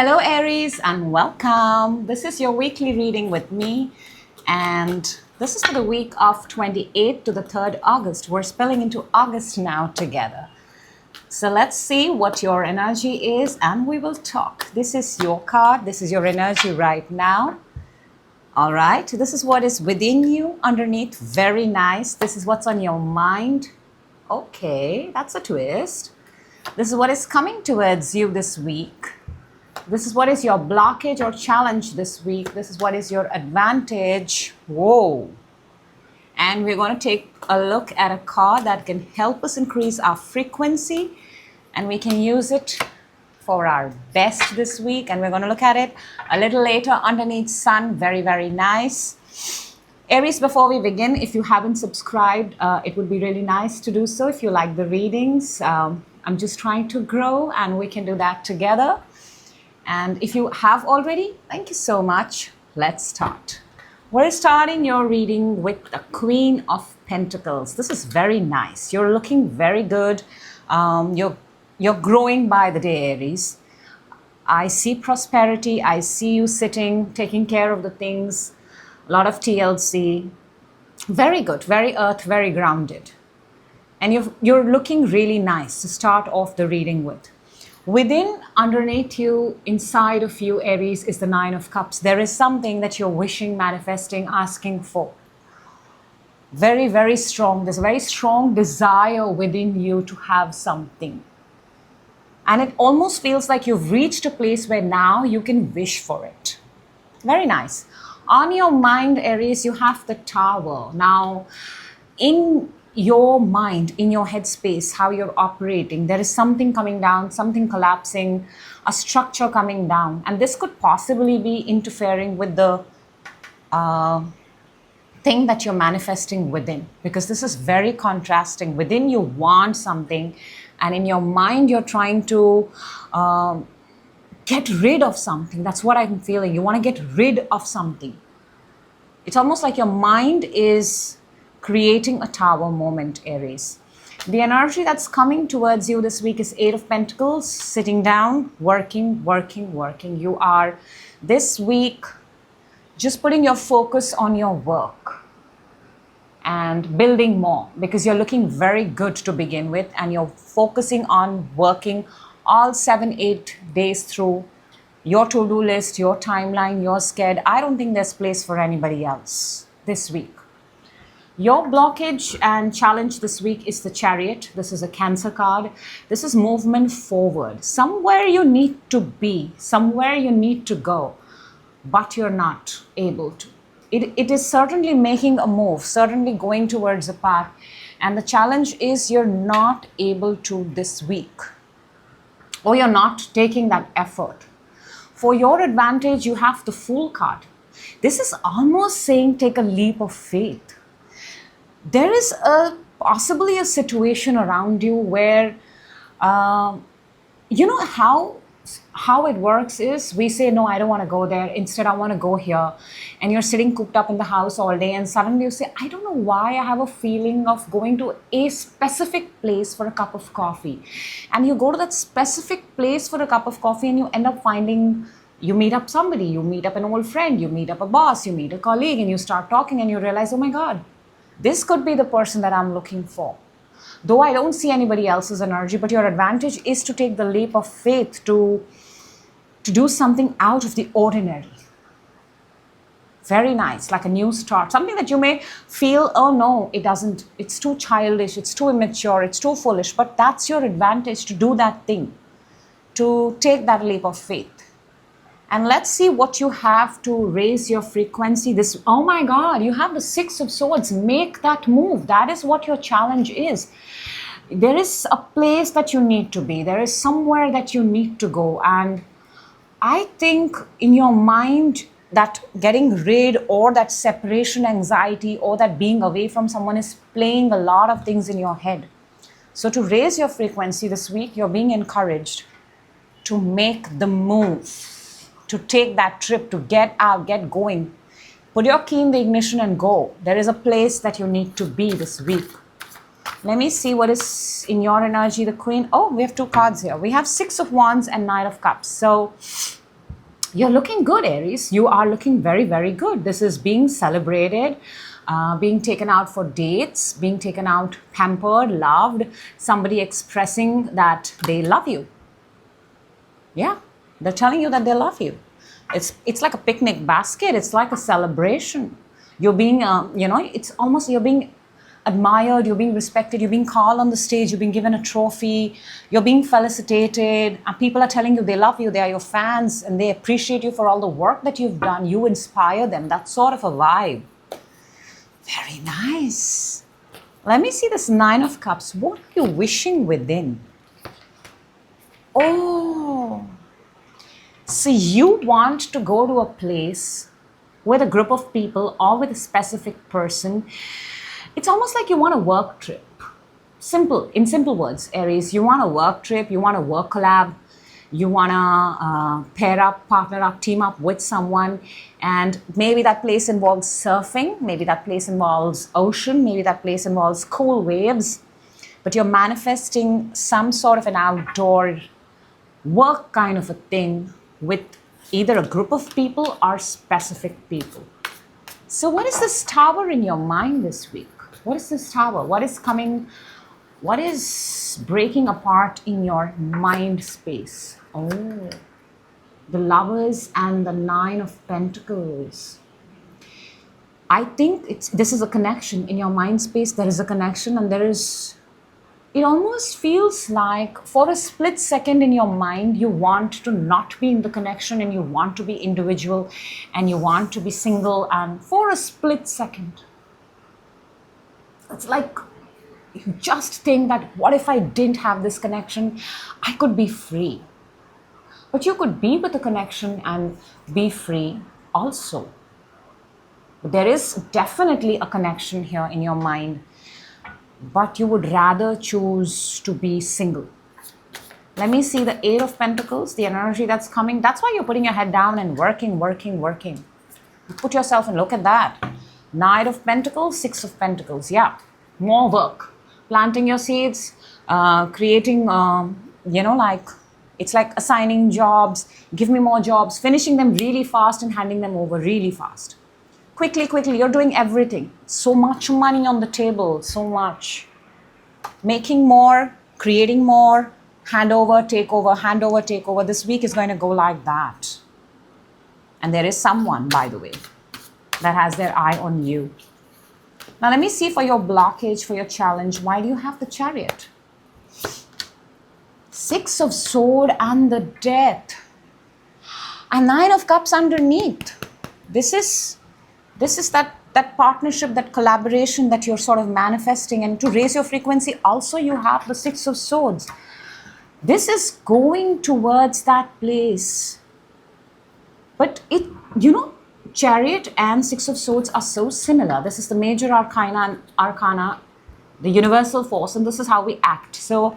Hello, Aries, and welcome. This is your weekly reading with me, and this is for the week of 28th to the 3rd August. We're spelling into August now together. So let's see what your energy is, and we will talk. This is your card. This is your energy right now. All right. This is what is within you underneath. Very nice. This is what's on your mind. Okay, that's a twist. This is what is coming towards you this week. This is what is your blockage or challenge this week. This is what is your advantage. Whoa. And we're going to take a look at a card that can help us increase our frequency. And we can use it for our best this week. And we're going to look at it a little later underneath Sun. Very, very nice. Aries, before we begin, if you haven't subscribed, it would be really nice to do so if you like the readings. I'm just trying to grow and we can do that together. And if you have already, thank you so much. Let's start. We're starting your reading with the Queen of Pentacles. This is very nice. You're looking very good. You're growing by the day, Aries. I see prosperity. I see you sitting, taking care of the things. A lot of TLC. Very good, very earth, very grounded. And you're looking really nice to start off the reading with. Within, underneath you, inside of you, Aries, is the Nine of Cups. There is something that you're wishing, manifesting, asking for. Very, very strong. There's a very strong desire within you to have something. And it almost feels like you've reached a place where now you can wish for it. Very nice. On your mind, Aries, you have the Tower. Now, in your mind, in your headspace, how you're operating, there is something coming down, something collapsing, a structure coming down. And this could possibly be interfering with the thing that you're manifesting within, because this is very contrasting. Within you want something, and in your mind, you're trying to get rid of something. That's what I'm feeling. You want to get rid of something. It's almost like your mind is creating a tower moment, Aries. The energy that's coming towards you this week is Eight of Pentacles, sitting down, working. You are this week just putting your focus on your work and building more, because you're looking very good to begin with, and you're focusing on working all 7-8 days through your to-do list, your timeline, your schedule. I don't think there's place for anybody else this week. Your blockage and challenge this week is the Chariot. This is a Cancer card. This is movement forward. Somewhere you need to be, somewhere you need to go, but you're not able to. It is certainly making a move, certainly going towards a path. And the challenge is you're not able to this week, or you're not taking that effort. For your advantage, you have the Fool card. This is almost saying take a leap of faith. There is possibly a situation around you where, you know how it works is we say, no, I don't want to go there. Instead, I want to go here. And you're sitting cooped up in the house all day. And suddenly you say, I don't know why I have a feeling of going to a specific place for a cup of coffee. And you go to that specific place for a cup of coffee and you end up finding, you meet up somebody, you meet up an old friend, you meet up a boss, you meet a colleague, and you start talking and you realize, oh my God, this could be the person that I'm looking for. Though I don't see anybody else's energy, but your advantage is to take the leap of faith to do something out of the ordinary. Very nice, like a new start. Something that you may feel, oh no, it doesn't, it's too childish, it's too immature, it's too foolish. But that's your advantage to do that thing, to take that leap of faith. And let's see what you have to raise your frequency. This, oh my God, you have the Six of Swords. Make that move. That is what your challenge is. There is a place that you need to be. There is somewhere that you need to go. And I think in your mind that getting rid, or that separation anxiety, or that being away from someone is playing a lot of things in your head. So to raise your frequency this week, you're being encouraged to make the move, to take that trip, to get out, get going. Put your key in the ignition and go. There is a place that you need to be this week. Let me see what is in your energy, the Queen. Oh, we have two cards here. We have Six of Wands and Knight of Cups. So You're looking good, Aries. You are looking very, very good. This is being celebrated, being taken out for dates, being taken out, pampered, loved, somebody expressing that they love you. Yeah, they're telling you that they love you. It's like a picnic basket. It's like a celebration. You're being, it's almost you're being admired. You're being respected. You're being called on the stage. You're being given a trophy. You're being felicitated. And people are telling you they love you. They are your fans, and they appreciate you for all the work that you've done. You inspire them. That sort of a vibe. Very nice. Let me see this Nine of Cups. What are you wishing within? Oh. So you want to go to a place with a group of people or with a specific person. It's almost like you want a work trip. Simple, in simple words, Aries, you want a work trip, you want a work collab, you want to pair up, partner up, team up with someone, and maybe that place involves surfing, maybe that place involves ocean, maybe that place involves cool waves, but you're manifesting some sort of an outdoor work kind of a thing with either a group of people or specific people. So what is this tower in your mind this week? What is this tower? What is coming? What is breaking apart in your mind space? Oh, the Lovers and the Nine of Pentacles. I think this is a connection in your mind space. There is a connection, and it almost feels like for a split second in your mind, you want to not be in the connection and you want to be individual and you want to be single. And for a split second, it's like you just think that what if I didn't have this connection? I could be free. But you could be with the connection and be free also. But there is definitely a connection here in your mind, but you would rather choose to be single. Let me see the Eight of Pentacles, the energy that's coming. That's why you're putting your head down and working. Put yourself and look at that. Knight of Pentacles, Six of Pentacles. Yeah, more work. Planting your seeds, creating, it's like assigning jobs. Give me more jobs, finishing them really fast and handing them over really fast. Quickly, you're doing everything. So much money on the table, so much. Making more, creating more, hand over, take over, hand over, take over. This week is going to go like that. And there is someone, by the way, that has their eye on you. Now let me see for your blockage, for your challenge. Why do you have the Chariot? Six of Swords and the Death. And Nine of Cups underneath. This is that partnership, that collaboration that you're sort of manifesting. And to raise your frequency, also you have the Six of Swords. This is going towards that place. But Chariot and Six of Swords are so similar. This is the major arcana, the universal force, and this is how we act. So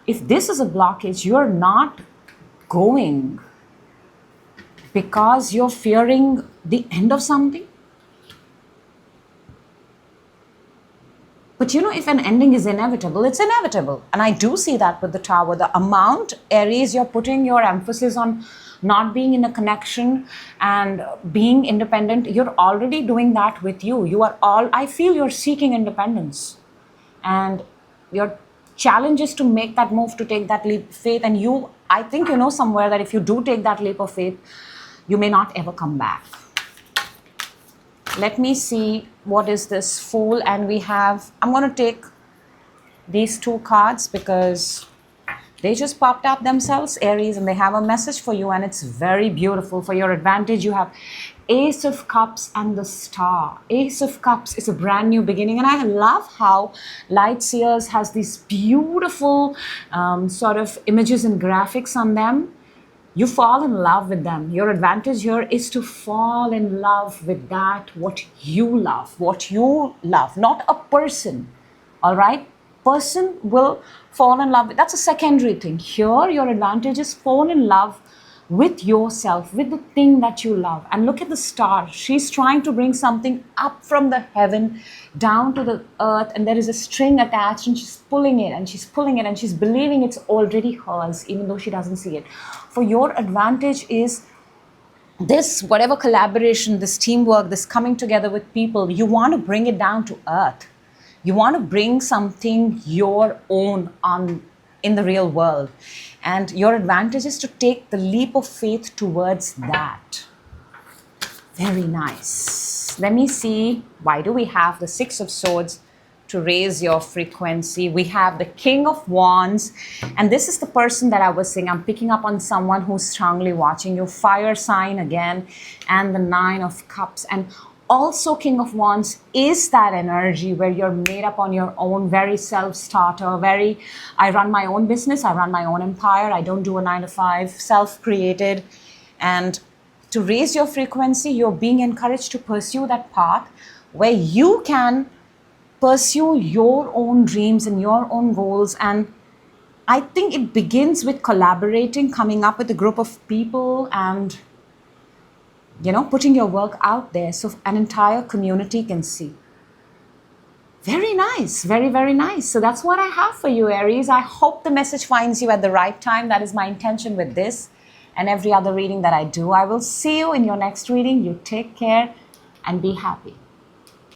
if this is a blockage, you're not going because you're fearing the end of something. But if an ending is inevitable, it's inevitable. And I do see that with the Tower. The amount, Aries, you're putting your emphasis on not being in a connection and being independent, you're already doing that with you. I feel you're seeking independence. And your challenge is to make that move, to take that leap of faith. And I think you know somewhere that if you do take that leap of faith, you may not ever come back. Let me see what is this Fool. And I'm going to take these two cards because they just popped up themselves, Aries, and they have a message for you, and it's very beautiful. For your advantage, you have Ace of Cups and the Star. Ace of Cups is a brand new beginning, and I love how Light Seers has these beautiful sort of images and graphics on them. You fall in love with them. Your advantage here is to fall in love with what you love, not a person, all right? Person will fall in love with, that's a secondary thing. Here, your advantage is fall in love with yourself, with the thing that you love. And look at the Star. She's trying to bring something up from the heaven down to the earth, and there is a string attached, and she's pulling it and she's pulling it, and she's believing it's already hers, even though she doesn't see it. For your advantage is this, whatever collaboration, this teamwork, this coming together with people, you want to bring it down to earth. You want to bring something your own on in the real world. And your advantage is to take the leap of faith towards that. Very nice. Let me see. Why do we have the Six of Swords to raise your frequency? We have the King of Wands. And this is the person that I was saying. I'm picking up on someone who's strongly watching you. Fire sign again. And the Nine of Cups. And also King of Wands is that energy where you're made up on your own, very self-starter, very, I run my own business, I run my own empire, I don't do a 9 to 5, self-created. And to raise your frequency, you're being encouraged to pursue that path where you can pursue your own dreams and your own goals. And I think it begins with collaborating, coming up with a group of people and, putting your work out there so an entire community can see. Very nice. Very, very nice. So that's what I have for you, Aries. I hope the message finds you at the right time. That is my intention with this and every other reading that I do. I will see you in your next reading. You take care and be happy.